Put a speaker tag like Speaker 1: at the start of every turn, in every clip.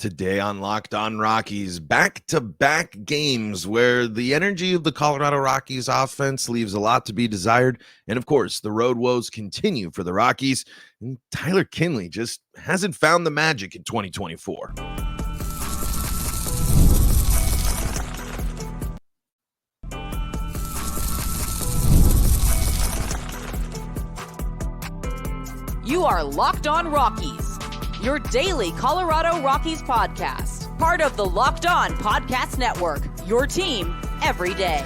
Speaker 1: Today on Locked On Rockies, back-to-back games where the energy of the Colorado Rockies offense leaves a lot to be desired. And of course, the road woes continue for the Rockies. And Tyler Kinley just hasn't found the magic in 2024.
Speaker 2: You are Locked On Rockies, your daily Colorado Rockies podcast. Part of the Locked On Podcast Network, your team every day.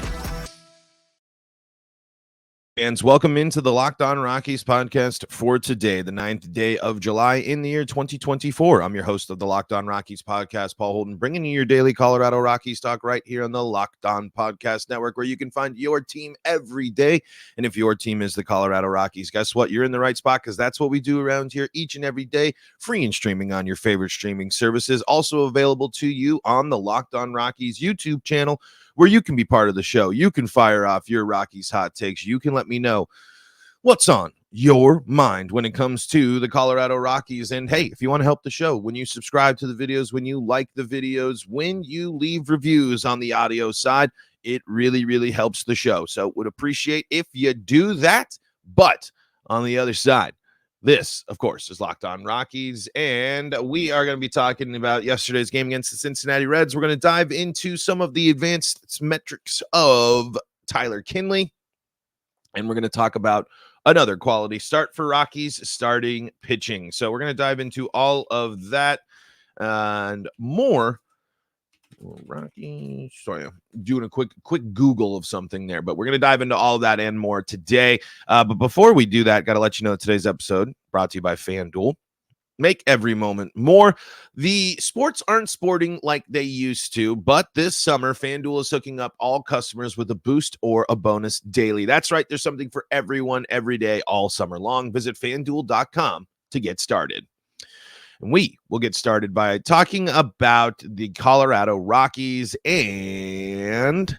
Speaker 1: Fans, welcome into the Locked On Rockies podcast for today, the 9th day of July in the year 2024. I'm your host of the Locked On Rockies podcast, Paul Holden, bringing you your daily Colorado Rockies talk right here on the Locked On Podcast Network, where you can find your team every day. And if your team is the Colorado Rockies, guess what? You're in the right spot, because that's what we do around here each and every day, free and streaming on your favorite streaming services. Also available to you on the Locked On Rockies YouTube channel, where you can be part of the show. You can fire off your Rockies hot takes. You can let me know what's on your mind when it comes to the Colorado Rockies. And hey, if you want to help the show, when you subscribe to the videos, when you like the videos, when you leave reviews on the audio side, it really, really helps the show. So would appreciate if you do that. But on the other side, this, of course, is Locked On Rockies, and we are going to be talking about yesterday's game against the Cincinnati Reds. We're going to dive into some of the advanced metrics of Tyler Kinley, and we're going to talk about another quality start for Rockies starting pitching. So we're going to dive into all of that and more. Rockies. Sorry, I'm doing a quick Google of something there, but we're going to dive into all of that and more today. But before we do that, got to let you know today's episode brought to you by FanDuel. Make every moment more. The sports aren't sporting like they used to, but this summer, FanDuel is hooking up all customers with a boost or a bonus daily. That's right. There's something for everyone every day, all summer long. Visit FanDuel.com to get started. And we will get started by talking about the Colorado Rockies and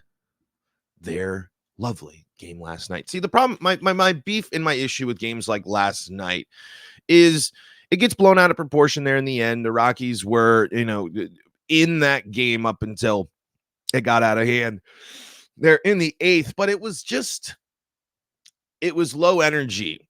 Speaker 1: their lovely game last night. See, the problem, my beef and my issue with games like last night is it gets blown out of proportion there in the end. The Rockies were, in that game up until it got out of hand. They're in the 8th, but it was low energy.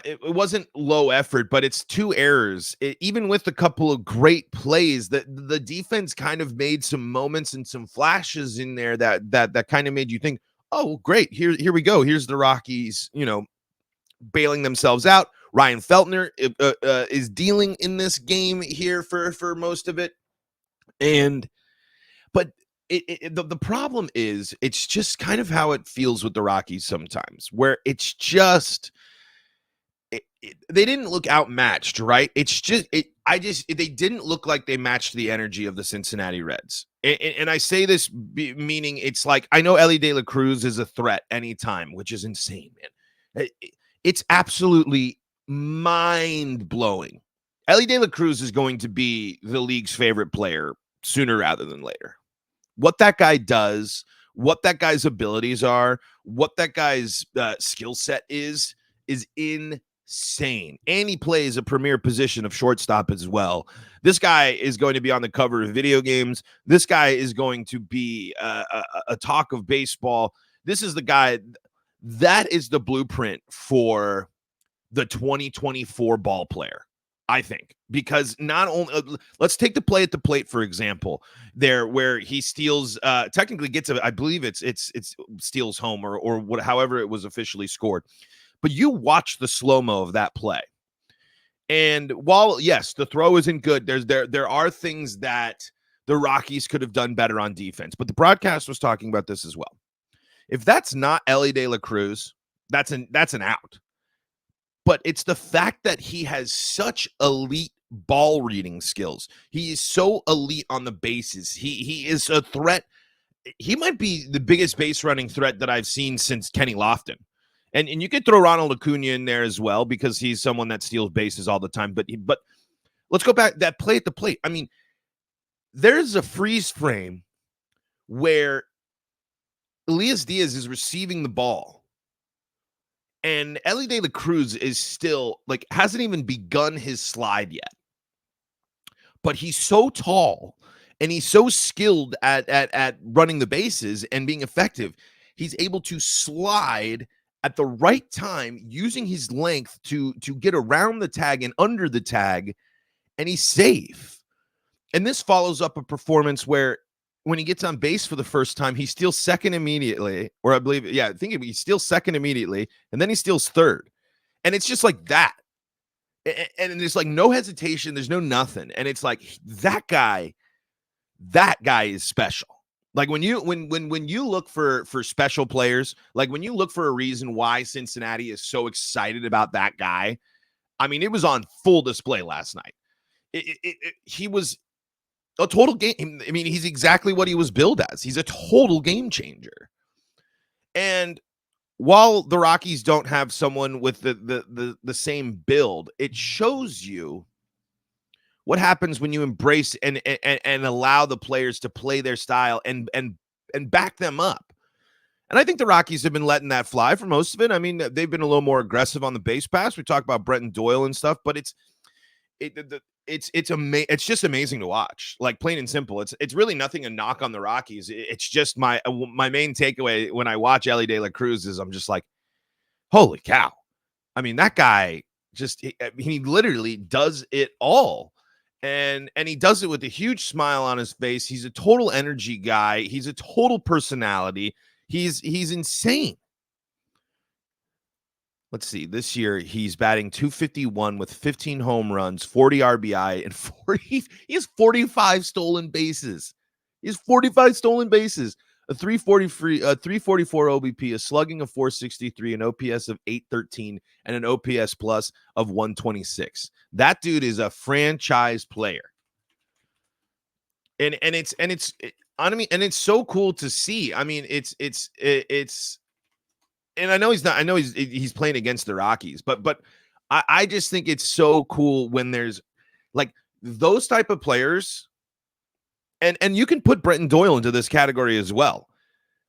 Speaker 1: It wasn't low effort, but it's 2 errors. Even with a couple of great plays, the defense kind of made some moments and some flashes in there that kind of made you think, oh, great, here we go. Here's the Rockies, bailing themselves out. Ryan Feltner is dealing in this game here for most of it. But the problem is it's just kind of how it feels with the Rockies sometimes, where it's just they didn't look outmatched, right? It's just they didn't look like they matched the energy of the Cincinnati Reds. And I say this meaning it's like, I know Elly De La Cruz is a threat anytime, which is insane, man. It's absolutely mind-blowing. Elly De La Cruz is going to be the league's favorite player sooner rather than later. What that guy does, what that guy's abilities are, what that guy's skill set is insane. And he plays a premier position of shortstop as well. This guy is going to be on the cover of video games. This guy is going to be a talk of baseball. This is the guy that is the blueprint for the 2024 ball player, I think, because not only let's take the play at the plate, for example, there where he steals, technically gets I believe it's steals home or what, however it was officially scored. But you watch the slow-mo of that play. And while, yes, the throw isn't good, there are things that the Rockies could have done better on defense. But the broadcast was talking about this as well. If that's not Elly De La Cruz, that's an out. But it's the fact that he has such elite ball reading skills. He is so elite on the bases. He is a threat. He might be the biggest base running threat that I've seen since Kenny Lofton. And you could throw Ronald Acuna in there as well, because he's someone that steals bases all the time. But let's go back that play at the plate. I mean, there's a freeze frame where Elias Diaz is receiving the ball, and Elly De La Cruz is still hasn't even begun his slide yet. but he's so tall and he's so skilled at running the bases and being effective. He's able to slide at the right time using his length to get around the tag and under the tag, and he's safe. And this follows up a performance where when he gets on base for the first time, he steals second immediately, or I believe, I think he steals second immediately, and then he steals third. And it's just like that. And there's like no hesitation, there's no nothing. And it's like that guy is special. Like when you look for special players, like when you look for a reason why Cincinnati is so excited about that guy, I mean, it was on full display last night. He was a total game. I mean, he's exactly what he was billed as. He's a total game changer. And while the Rockies don't have someone with the same build, it shows you what happens when you embrace and allow the players to play their style and back them up. And I think the Rockies have been letting that fly for most of it. I mean, they've been a little more aggressive on the base pass. We talk about Brenton Doyle and stuff, but it's just amazing to watch. Like plain and simple. It's really nothing a knock on the Rockies. It's just my main takeaway when I watch Elly De La Cruz is I'm just like, holy cow. I mean, that guy he literally does it all. And he does it with a huge smile on his face. He's a total energy guy. He's a total personality. He's insane. Let's see. This year, he's batting .251 with 15 home runs, 40 RBI, and he has 45 stolen bases. He has 45 stolen bases, a 344 OBP, a slugging of 463, an OPS of 813, and an OPS plus of 126. That dude is a franchise player. And it's so cool to see. I mean, it's and I know he's playing against the Rockies, but I just think it's so cool when there's like those type of players, and you can put Brenton Doyle into this category as well.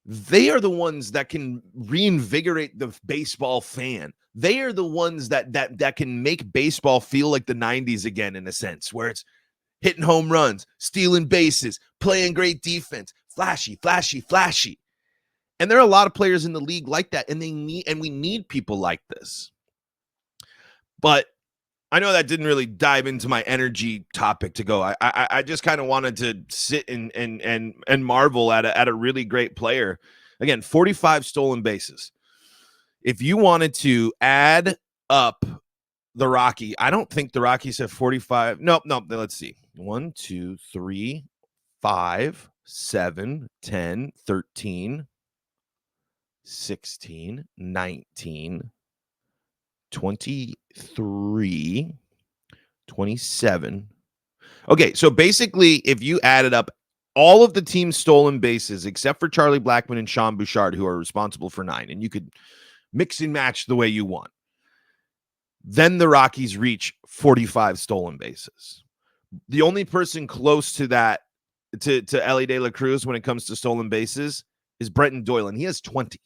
Speaker 1: They are the ones that can reinvigorate the baseball fan. They are the ones that can make baseball feel like the 90s again, in a sense, where it's hitting home runs, stealing bases, playing great defense, flashy. And there are a lot of players in the league like that, and we need people like this. But I know that didn't really dive into my energy topic to go. I just kind of wanted to sit and marvel at a really great player. Again, 45 stolen bases. If you wanted to add up the Rocky, I don't think the Rockies have 45. No, let's see. 1, 2, 3, 5, 7, 10, 13, 16, 19, 23, 27. Okay, so basically, if you added up all of the team's stolen bases, except for Charlie Blackmon and Sean Bouchard, who are responsible for 9, and you could mix and match the way you want, then the Rockies reach 45 stolen bases. The only person close to that, to Elly De La Cruz when it comes to stolen bases, is Brenton Doyle, and he has 20.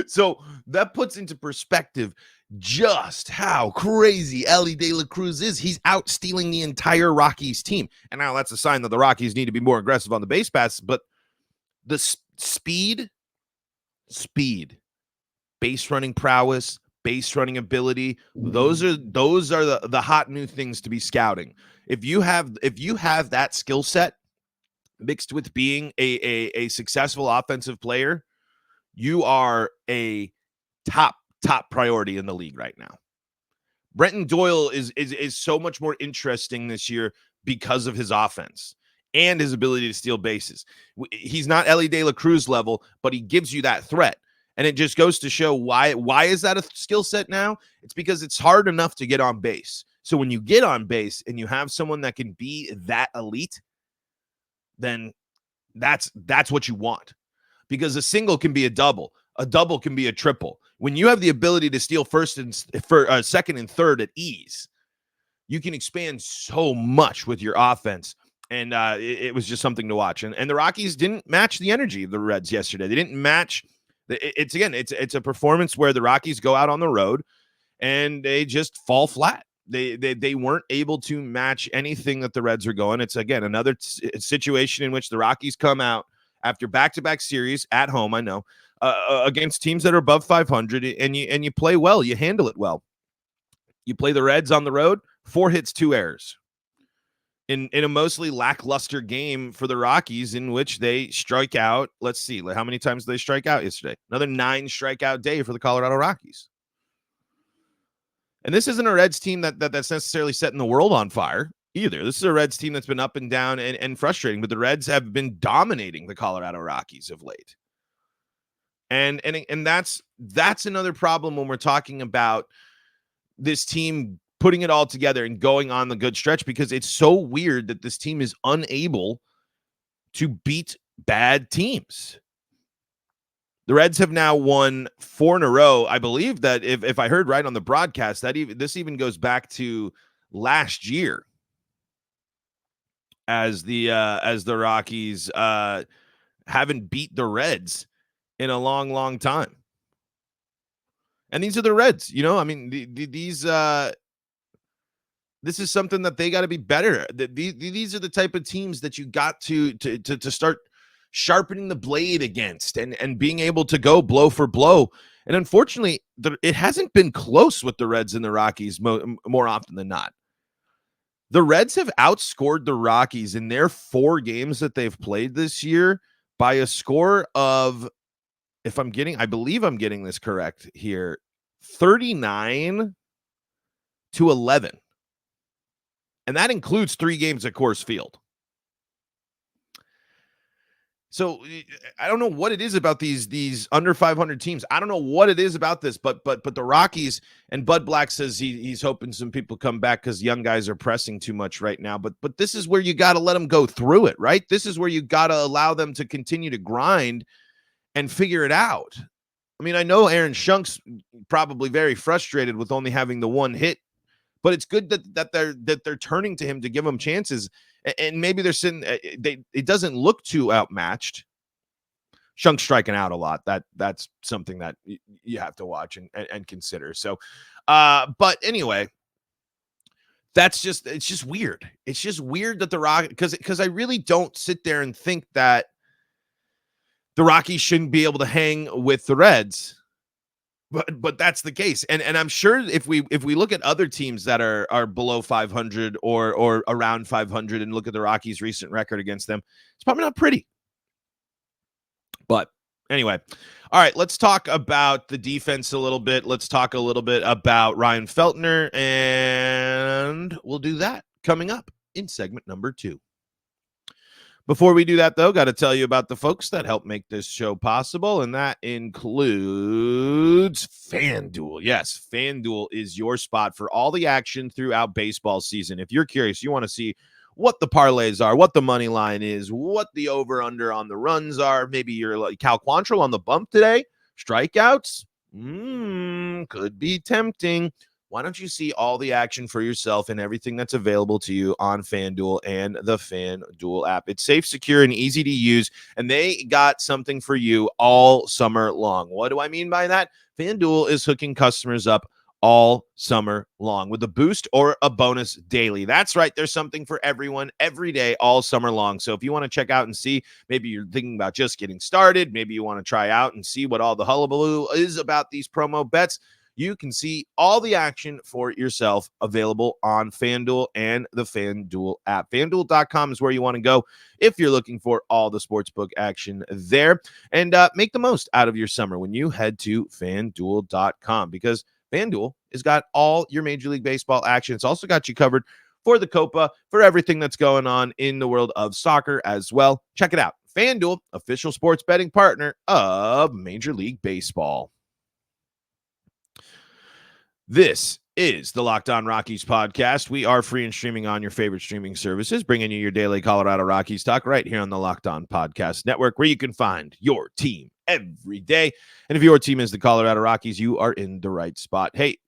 Speaker 1: So that puts into perspective just how crazy Elly De La Cruz is. He's out stealing the entire Rockies team. And now that's a sign that the Rockies need to be more aggressive on the base pass. But the speed, base running prowess, base running ability, those are the hot new things to be scouting. If you have that skill set mixed with being a successful offensive player, you are a top priority in the league right now. Brenton Doyle is so much more interesting this year because of his offense and his ability to steal bases. He's not Elly De La Cruz level, but he gives you that threat. And it just goes to show why is that a skill set now? It's because it's hard enough to get on base. So when you get on base and you have someone that can be that elite, then that's what you want. Because a single can be a double can be a triple. When you have the ability to steal second and third at ease, you can expand so much with your offense. And it was just something to watch. And the Rockies didn't match the energy of the Reds yesterday. They didn't match. It's a performance where the Rockies go out on the road and they just fall flat. They weren't able to match anything that the Reds are going. It's, again, another situation in which the Rockies come out after back-to-back series at home, I know, against teams that are above 500, and you play well. You handle it well. You play the Reds on the road, 4 hits, 2 errors. In a mostly lackluster game for the Rockies, in which they strike out. Let's see, how many times did they strike out yesterday? Another 9 strikeout day for the Colorado Rockies. And this isn't a Reds team that's necessarily setting the world on fire either. This is a Reds team that's been up and down and frustrating, but the Reds have been dominating the Colorado Rockies of late. And that's another problem when we're talking about this team putting it all together and going on the good stretch, because it's so weird that this team is unable to beat bad teams. The Reds have now won 4 in a row. I believe that if I heard right on the broadcast, that this even goes back to last year, as the Rockies haven't beat the Reds in a long, long time. And these are the Reds, I mean, this is something that they got to be better. These are the type of teams that you got to start sharpening the blade against and being able to go blow for blow. And unfortunately, it hasn't been close with the Reds and the Rockies more often than not. The Reds have outscored the Rockies in their 4 games that they've played this year by a score of, I believe I'm getting this correct here, 39-11. And that includes 3 games at Coors Field. So I don't know what it is about these under 500 teams. I don't know what it is about this, but the Rockies, and Bud Black says he's hoping some people come back because young guys are pressing too much right now. But this is where you got to let them go through it, right? This is where you got to allow them to continue to grind and figure it out. I mean, I know Aaron Shunk's probably very frustrated with only having the 1 hit, but it's good that they're turning to him to give him chances, and maybe they're sitting. It doesn't look too outmatched. Shunk's striking out a lot. That's something that you have to watch and consider. So, but anyway, it's just weird. It's just weird that the Rockies, because I really don't sit there and think that the Rockies shouldn't be able to hang with the Reds. But that's the case. And I'm sure if we look at other teams that are below 500 or around 500 and look at the Rockies' recent record against them, it's probably not pretty. But anyway, all right, let's talk about the defense a little bit. Let's talk a little bit about Ryan Feltner, and we'll do that coming up in segment number 2. Before we do that, though, got to tell you about the folks that help make this show possible, and that includes FanDuel. Yes, FanDuel is your spot for all the action throughout baseball season. If you're curious, you want to see what the parlays are, what the money line is, what the over-under on the runs are. Maybe you're like Cal Quantrill on the bump today. Strikeouts? Could be tempting. Why don't you see all the action for yourself and everything that's available to you on FanDuel and the FanDuel app? It's safe, secure, and easy to use, and they got something for you all summer long. What do I mean by that? FanDuel is hooking customers up all summer long with a boost or a bonus daily. That's right. There's something for everyone every day, all summer long. So if you want to check out and see, maybe you're thinking about just getting started, maybe you want to try out and see what all the hullabaloo is about these promo bets, you can see all the action for yourself available on FanDuel and the FanDuel app. FanDuel.com is where you want to go if you're looking for all the sportsbook action there. And make the most out of your summer when you head to FanDuel.com, because FanDuel has got all your Major League Baseball action. It's also got you covered for the Copa, for everything that's going on in the world of soccer as well. Check it out. FanDuel, official sports betting partner of Major League Baseball. This is the Locked On Rockies podcast. We are free and streaming on your favorite streaming services, bringing you your daily Colorado Rockies talk right here on the Locked On Podcast Network, where you can find your team every day. And if your team is the Colorado Rockies, you are in the right spot. Hey,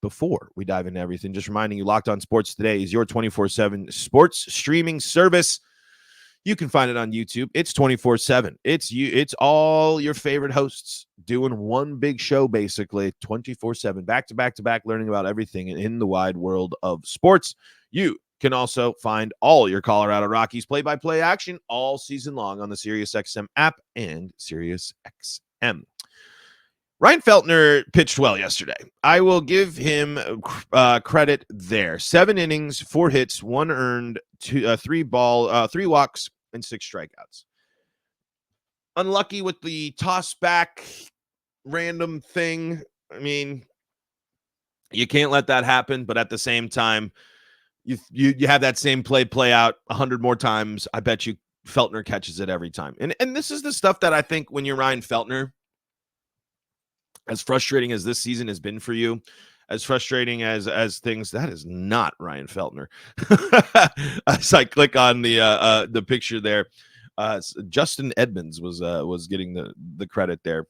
Speaker 1: before we dive into everything, just reminding you, Locked On Sports Today is your 24/7 sports streaming service. You can find it on YouTube. It's 24/7. It's all your favorite hosts doing one big show, basically 24/7, back to back to back, learning about everything in the wide world of sports. You can also find all your Colorado Rockies play-by-play action all season long on the SiriusXM app and SiriusXM. Ryan Feltner pitched well yesterday. I will give him credit there. 7 innings, 4 hits, 1 earned, 3 walks, and 6 strikeouts. Unlucky with the toss back random thing. I mean, you can't let that happen, but at the same time, you have that same play out 100 more times. I bet you Feltner catches it every time. And this is the stuff that I think when you're Ryan Feltner, as frustrating as this season has been for you, as frustrating as things, that is not Ryan Feltner. As I click on the picture there, Justin Edmonds was getting the credit there.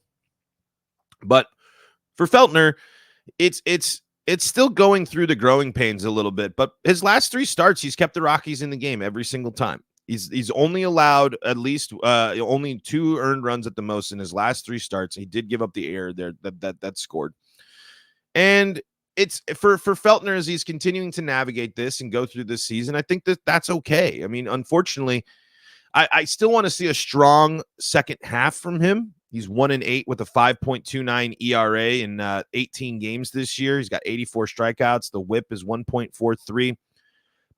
Speaker 1: But for Feltner, it's still going through the growing pains a little bit. But his last 3 starts, he's kept the Rockies in the game every single time. He's only allowed at least only 2 earned runs at the most in his last 3 starts. He did give up the error there that scored. And it's for Feltner as he's continuing to navigate this and go through this season. I think that's okay. I mean, unfortunately, I still want to see a strong second half from him. He's 1-8 with a 5.29 ERA in 18 games this year. He's got 84 strikeouts. The WHIP is 1.43.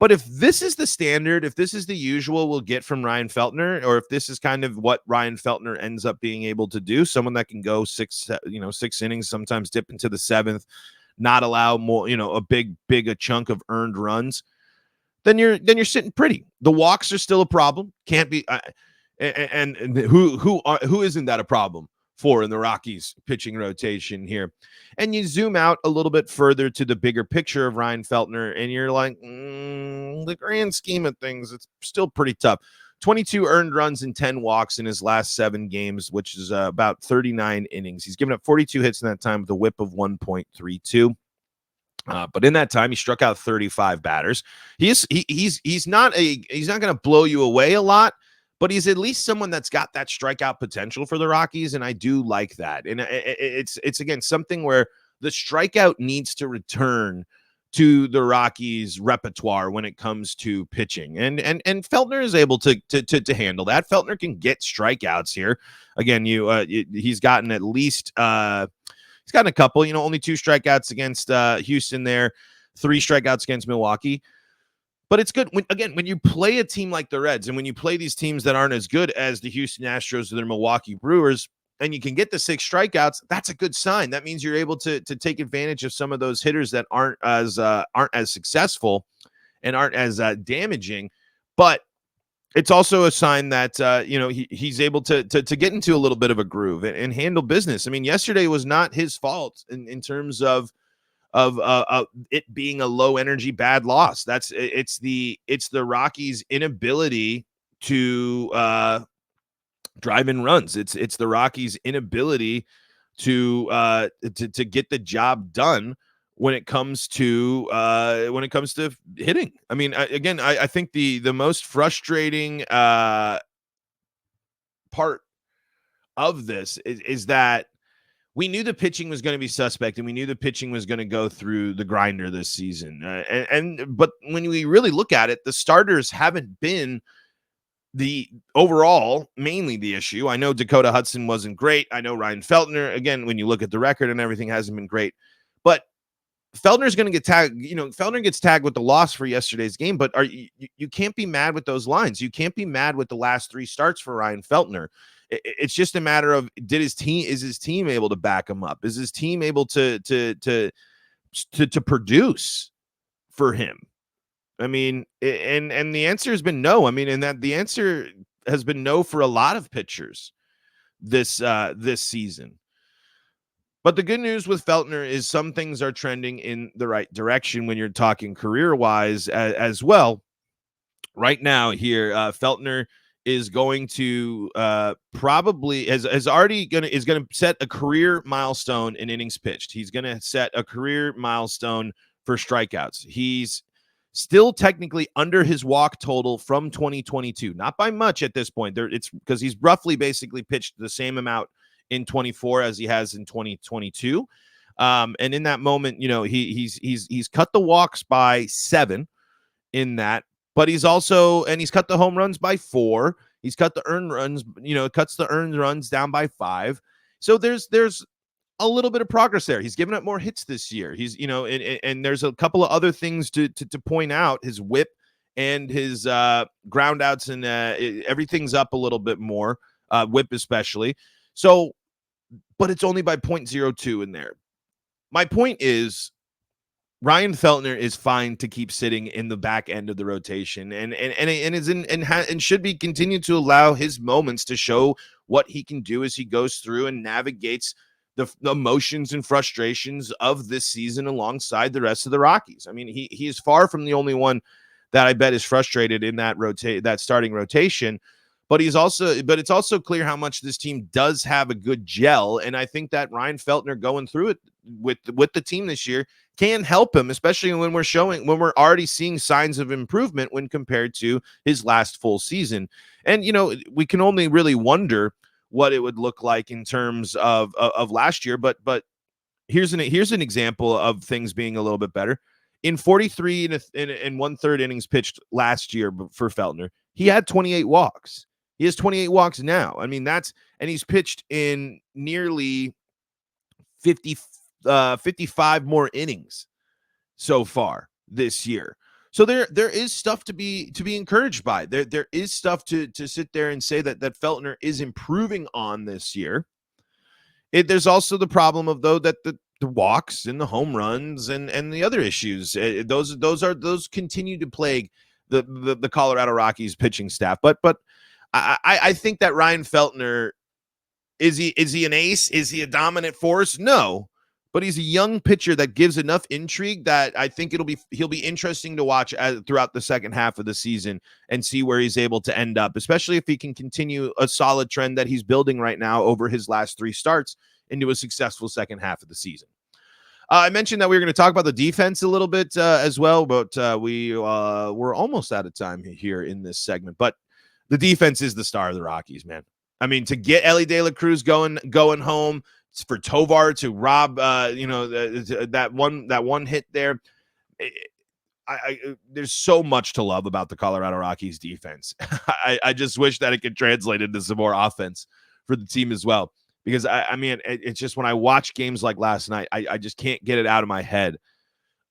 Speaker 1: But if this is the standard, if this is the usual we'll get from Ryan Feltner, or if this is kind of what Ryan Feltner ends up being able to do, someone that can go 6 innings, sometimes dip into the 7th, not allow more, a big chunk of earned runs, then you're sitting pretty. The walks are still a problem. Can't be, and who isn't that a problem for in the Rockies pitching rotation here? And you zoom out a little bit further to the bigger picture of Ryan Feltner, and you're like, the grand scheme of things, it's still pretty tough. 22 earned runs and 10 walks in his last 7 games, which is about 39 innings. He's given up 42 hits in that time with a WHIP of 1.32. But in that time, he struck out 35 batters. He's not going to blow you away a lot, but he's at least someone that's got that strikeout potential for the Rockies, and I do like that. And it's again something where the strikeout needs to return to the Rockies' repertoire when it comes to pitching, and Feltner is able to handle that. Feltner can get strikeouts here. Again, he's gotten at least he's gotten a couple. Only 2 strikeouts against Houston there, 3 strikeouts against Milwaukee. But it's good when you play a team like the Reds and when you play these teams that aren't as good as the Houston Astros or the Milwaukee Brewers, and you can get the 6 strikeouts, that's a good sign. That means you're able to take advantage of some of those hitters that aren't as successful and aren't as damaging. But it's also a sign that he's able to get into a little bit of a groove and handle business. I mean, yesterday was not his fault in terms of it being a low energy bad loss. It's the Rockies' inability to drive in runs. It's the Rockies' inability to get the job done when it comes to hitting. I mean, I think the most frustrating part of this is that we knew the pitching was going to be suspect, and we knew the pitching was going to go through the grinder this season. But when we really look at it, the starters haven't been the overall mainly the issue. I know Dakota Hudson wasn't great. I know Ryan Feltner, again, when you look at the record and everything, hasn't been great. But Feltner's going to get tagged. Feltner gets tagged with the loss for yesterday's game, but you can't be mad with those lines. You can't be mad with the last 3 starts for Ryan Feltner. It's just a matter of is his team able to back him up? Is his team able to produce for him? I mean, and the answer has been no. I mean, and that the answer has been no for a lot of pitchers this season. But the good news with Feltner is some things are trending in the right direction when you're talking career-wise as well. Right now here, Feltner is going to probably is going to set a career milestone in innings pitched. He's going to set a career milestone for strikeouts. He's Still technically under his walk total from 2022. Not by much at this point. It's because he's roughly basically pitched the same amount in 24 as he has in 2022. And in that moment, he's cut the walks by 7 in that, but he's cut the home runs by 4. He's cut the earned runs, cuts the earned runs down by 5. So there's a little bit of progress there. He's given up more hits this year. He's, and there's a couple of other things to point out. His whip and his ground outs and everything's up a little bit more, whip especially. So, but it's only by 0.02 in there. My point is, Ryan Feltner is fine to keep sitting in the back end of the rotation, and should be continued to allow his moments to show what he can do as he goes through and navigates the emotions and frustrations of this season alongside the rest of the Rockies. I mean, he is far from the only one that I bet is frustrated in that starting rotation. But it's also clear how much this team does have a good gel, and I think that Ryan Feltner going through it with the team this year can help him, especially when we're already seeing signs of improvement when compared to his last full season. And we can only really wonder what it would look like in terms of last year. But here's an example of things being a little bit better. In 43 and 1/3 innings pitched last year for Feltner, he had 28 walks. He has 28 walks now. I mean, and he's pitched in nearly 55 more innings so far this year. So there is stuff to be encouraged by. There is stuff to sit there and say that Feltner is improving on this year. There's also the problem of that the walks and the home runs and the other issues. Those continue to plague the Colorado Rockies pitching staff. But I think that Ryan Feltner, is he an ace? Is he a dominant force? No, but he's a young pitcher that gives enough intrigue that I think he'll be interesting to watch throughout the second half of the season and see where he's able to end up, especially if he can continue a solid trend that he's building right now over his last 3 starts into a successful second half of the season. I mentioned that we were going to talk about the defense a little bit as well, but we're almost out of time here in this segment. But the defense is the star of the Rockies, man. I mean, to get Elly De La Cruz going home, for Tovar to rob, that one hit there. There's so much to love about the Colorado Rockies defense. I just wish that it could translate into some more offense for the team as well. Because I mean, it's just when I watch games like last night, I just can't get it out of my head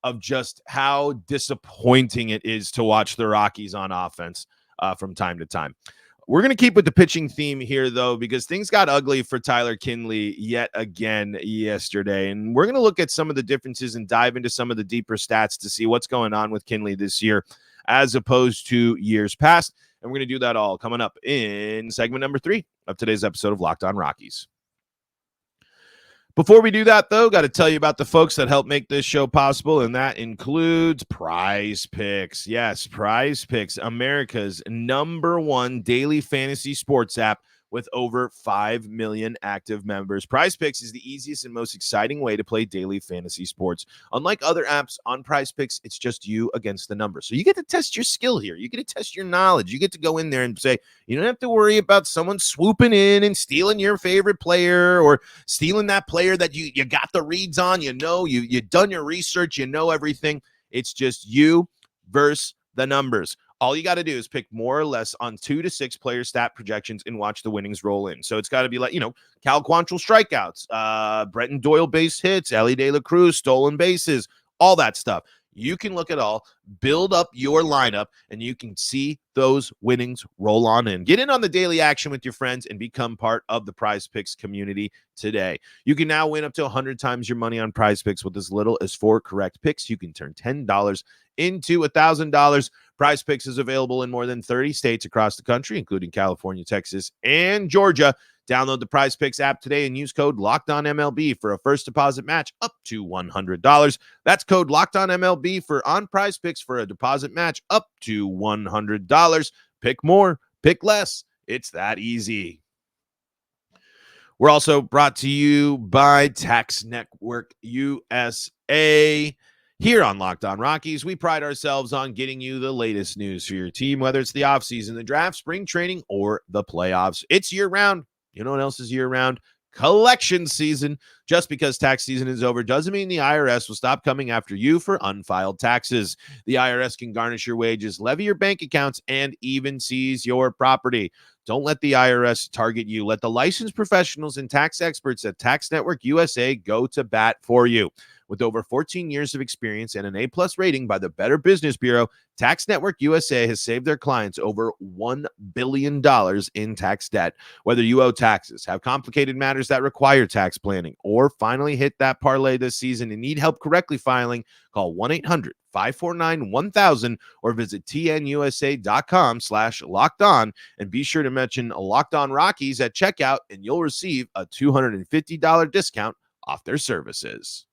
Speaker 1: of just how disappointing it is to watch the Rockies on offense from time to time. We're going to keep with the pitching theme here, though, because things got ugly for Tyler Kinley yet again yesterday. And we're going to look at some of the differences and dive into some of the deeper stats to see what's going on with Kinley this year as opposed to years past. And we're going to do that all coming up in segment number 3 of today's episode of Locked On Rockies. Before we do that, though, got to tell you about the folks that help make this show possible, and that includes PrizePicks. Yes, PrizePicks, America's #1 daily fantasy sports app with over 5 million active members. PrizePicks is the easiest and most exciting way to play daily fantasy sports. Unlike other apps on PrizePicks, it's just you against the numbers. So you get to test your skill here. You get to test your knowledge. You get to go in there and say, you don't have to worry about someone swooping in and stealing your favorite player or stealing that player that you got the reads on. You've done your research. You know everything. It's just you versus the numbers. All you got to do is pick more or less on 2 to 6 player stat projections and watch the winnings roll in. So it's got to be like, Cal Quantrill strikeouts, Bretton Doyle base hits, Elly De La Cruz stolen bases, all that stuff. You can look at all, build up your lineup, and you can see those winnings roll on in. Get in on the daily action with your friends and become part of the PrizePicks community today. You can now win up to 100 times your money on PrizePicks with as little as 4 correct picks. You can turn $10 into $1,000. PrizePicks is available in more than 30 states across the country, including California, Texas, and Georgia. Download the PrizePicks app today and use code LOCKEDONMLB for a first deposit match up to $100. That's code LOCKEDONMLB on PrizePicks for a deposit match up to $100. Pick more, pick less. It's that easy. We're also brought to you by Tax Network USA. Here on Locked On Rockies, we pride ourselves on getting you the latest news for your team, whether it's the offseason, the draft, spring training, or the playoffs. It's year-round. You know what else is year-round? Collection season. Just because tax season is over doesn't mean the IRS will stop coming after you for unfiled taxes. The IRS can garnish your wages, levy your bank accounts, and even seize your property. Don't let the IRS target you. Let the licensed professionals and tax experts at Tax Network USA go to bat for you. With over 14 years of experience and an A-plus rating by the Better Business Bureau, Tax Network USA has saved their clients over $1 billion in tax debt. Whether you owe taxes, have complicated matters that require tax planning, or finally hit that parlay this season and need help correctly filing, call 1-800-549-1000 or visit tnusa.com/lockedon and be sure to mention Locked On Rockies at checkout and you'll receive a $250 discount off their services.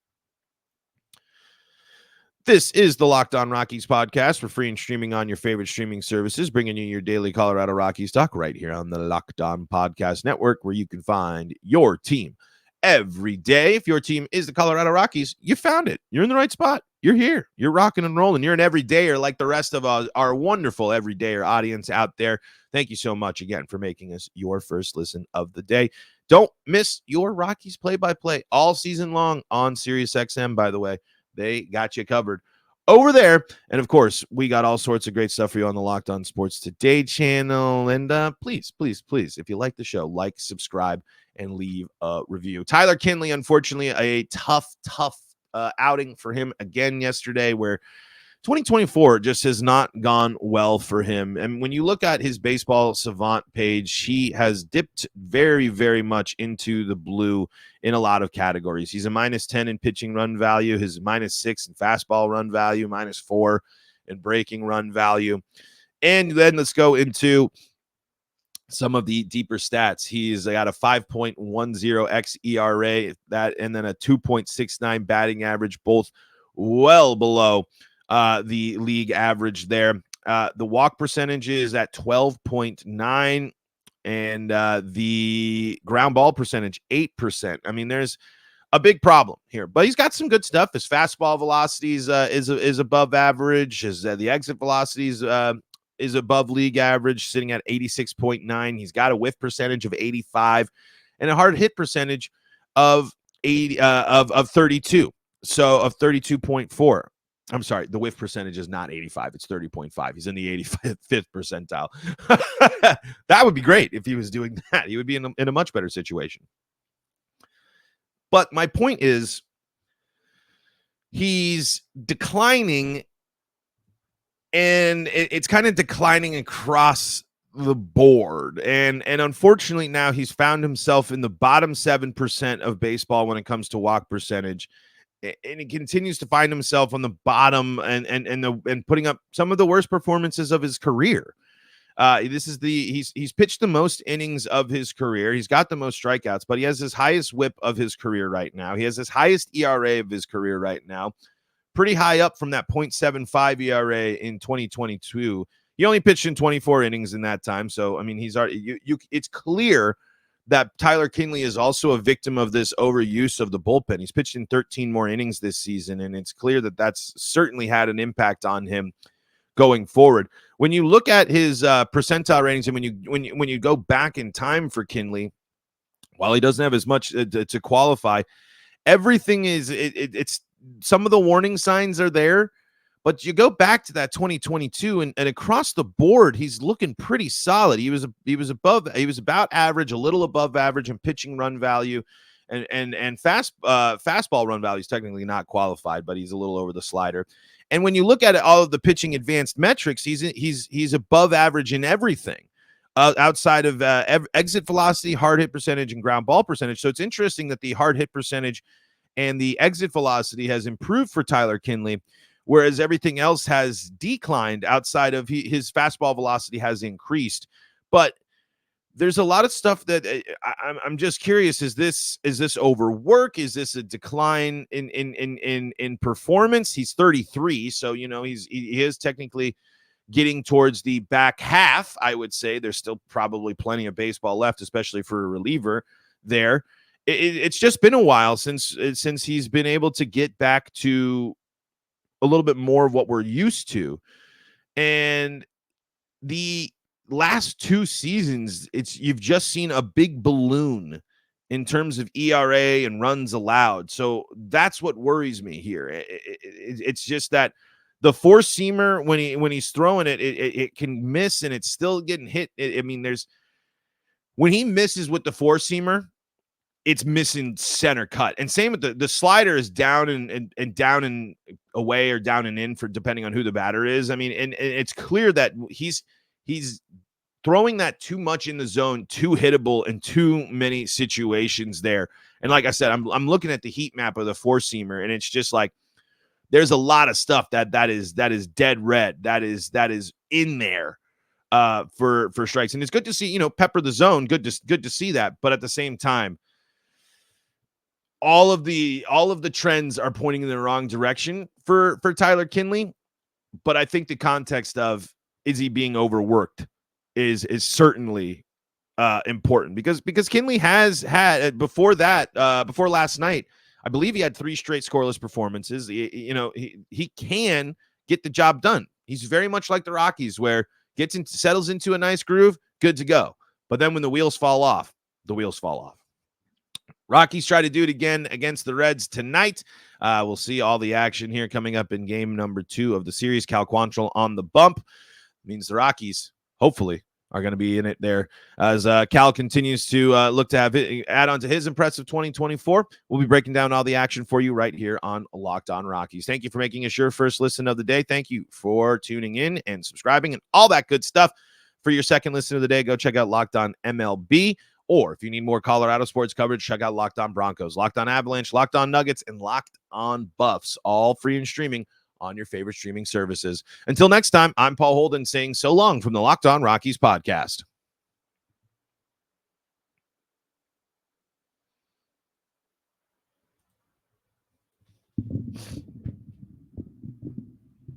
Speaker 1: This is the Locked On Rockies podcast for free and streaming on your favorite streaming services, bringing you your daily Colorado Rockies talk right here on the Locked On Podcast Network, where you can find your team every day. If your team is the Colorado Rockies, you found it. You're in the right spot. You're here. You're rocking and rolling. You're an everydayer like the rest of our wonderful everydayer audience out there. Thank you so much again for making us your first listen of the day. Don't miss your Rockies play-by-play all season long on SiriusXM, by the way. They got you covered over there. And of course, we got all sorts of great stuff for you on the Locked On Sports Today channel. And please, if you like the show, like, subscribe, and leave a review. Tyler Kinley, unfortunately, a tough outing for him again yesterday, where 2024 just has not gone well for him. And when you look at his Baseball Savant page, he has dipped very, very much into the blue in a lot of categories. He's a -10 in pitching run value, his -6 in fastball run value, -4 in breaking run value. And then let's go into some of the deeper stats. He's got a 5.10 xERA, that, and then a 2.69 batting average, both well below the league average there. The walk percentage is at 12.9, and the ground ball percentage 8%. I mean, there's a big problem here, but he's got some good stuff. His fastball velocity is above average. His the exit velocities is above league average, sitting at 86.9. He's got a whiff percentage of 85 and a hard hit percentage of 32. So of 32.4. I'm sorry, the whiff percentage is not 85. It's 30.5. He's in the 85th percentile. That would be great if he was doing that. He would be in a much better situation. But my point is, he's declining, and it's kind of declining across the board. And unfortunately, now he's found himself in the bottom 7% of baseball when it comes to walk percentage. And he continues to find himself on the bottom and putting up some of the worst performances of his career. He's pitched the most innings of his career. He's got the most strikeouts, but he has his highest whip of his career right now. He has his highest ERA of his career right now, pretty high up from that 0.75 ERA in 2022. He only pitched in 24 innings in that time. So, I mean, he's already, it's clear that Tyler Kinley is also a victim of this overuse of the bullpen. He's pitched in 13 more innings this season, and it's clear that that's certainly had an impact on him going forward. When you look at his percentile ratings, and when you go back in time for Kinley, while he doesn't have as much to qualify, everything is it's some of the warning signs are there. But you go back to that 2022, and across the board, he's looking pretty solid. He was about average, a little above average in pitching run value, and fastball run value is technically not qualified, but he's a little over the slider. And when you look at all of the pitching advanced metrics, he's above average in everything outside of exit velocity, hard hit percentage, and ground ball percentage. So it's interesting that the hard hit percentage and the exit velocity has improved for Tyler Kinley, whereas everything else has declined outside of his fastball velocity has increased. But there's a lot of stuff that I'm just curious. Is this overwork? Is this a decline in performance? He's 33. So, he is technically getting towards the back half. I would say there's still probably plenty of baseball left, especially for a reliever there. It's just been a while since he's been able to get back to a little bit more of what we're used to. And the last 2 seasons, you've just seen a big balloon in terms of ERA and runs allowed. So that's what worries me here. It's just that the 4-seamer, when he's throwing it can miss, and it's still getting hit. When he misses with the 4-seamer, it's missing center cut. And same with the slider is down and down and away, or down and in, for depending on who the batter is. I mean, and it's clear that he's throwing that too much in the zone, too hittable, and too many situations there. And like I said, I'm looking at the heat map of the 4-seamer, and it's just like there's a lot of stuff that is dead red. That is in there for strikes. And it's good to see, pepper the zone. Good to see that. But at the same time, all of the trends are pointing in the wrong direction for Tyler Kinley. But I think the context of, is he being overworked, is certainly important, because Kinley has had before last night, I believe he had 3 straight scoreless performances. He can get the job done. He's very much like the Rockies, where settles into a nice groove, good to go. But then when the wheels fall off, the wheels fall off. Rockies try to do it again against the Reds tonight. We'll see all the action here coming up in game number 2 of the series. Cal Quantrill on the bump. Means the Rockies, hopefully, are going to be in it there as Cal continues to look to add on to his impressive 2024. We'll be breaking down all the action for you right here on Locked On Rockies. Thank you for making us your first listen of the day. Thank you for tuning in and subscribing and all that good stuff. For your second listen of the day, go check out Locked On MLB. Or if you need more Colorado sports coverage, check out Locked On Broncos, Locked On Avalanche, Locked On Nuggets, and Locked On Buffs, all free and streaming on your favorite streaming services. Until next time, I'm Paul Holden saying so long from the Locked On Rockies podcast.